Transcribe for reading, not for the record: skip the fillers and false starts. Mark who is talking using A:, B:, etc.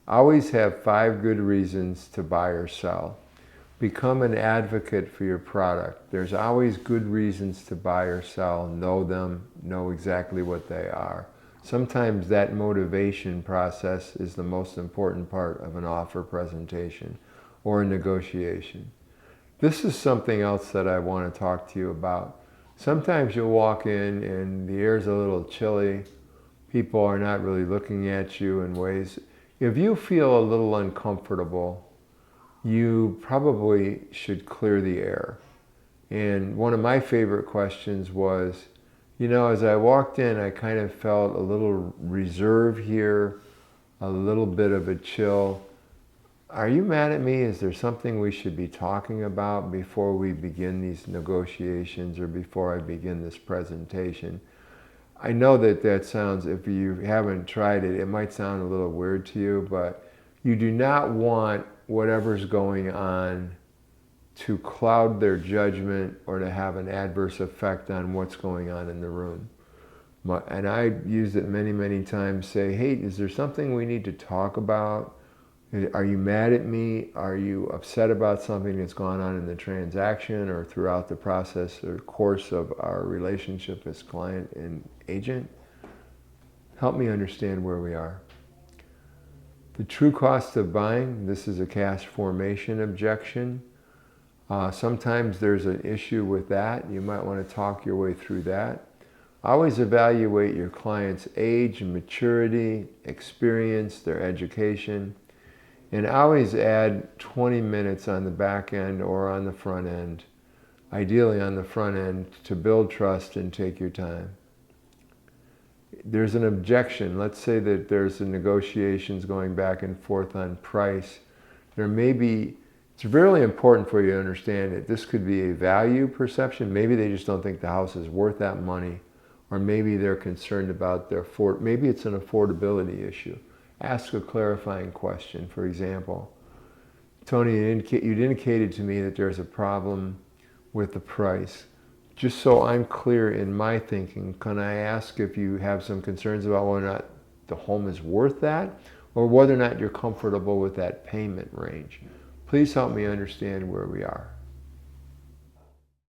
A: Always have 5 good reasons to buy or sell. Become an advocate for your product. There's always good reasons to buy or sell. Know them, know exactly what they are. Sometimes that motivation process is the most important part of an offer presentation or a negotiation. This is something else that I want to talk to you about. Sometimes you'll walk in and the air's a little chilly. People are not really looking at you in ways. If you feel a little uncomfortable, you probably should clear the air. And one of my favorite questions was, as I walked in, I kind of felt a little reserve here, a little bit of a chill. Are you mad at me? Is there something we should be talking about before we begin these negotiations or before I begin this presentation? I know that sounds, if you haven't tried it, it might sound a little weird to you, but you do not want whatever's going on to cloud their judgment or to have an adverse effect on what's going on in the room. And I use it many, many times, say, hey, is there something we need to talk about? Are you mad at me? Are you upset about something that's gone on in the transaction or throughout the process or course of our relationship as client and agent? Help me understand where we are. The true cost of buying, this is a cash formation objection. Sometimes there's an issue with that. You might want to talk your way through that. Always evaluate your client's age, maturity, experience, their education. And always add 20 minutes on the back end or on the front end, ideally on the front end, to build trust and take your time. There's an objection. Let's say that there's a negotiations going back and forth on price. It's really important for you to understand that this could be a value perception. Maybe they just don't think the house is worth that money, or maybe they're concerned about maybe it's an affordability issue. Ask a clarifying question. For example, Tony, you'd indicated to me that there's a problem with the price. Just so I'm clear in my thinking, can I ask if you have some concerns about whether or not the home is worth that, or whether or not you're comfortable with that payment range? Please help me understand where we are.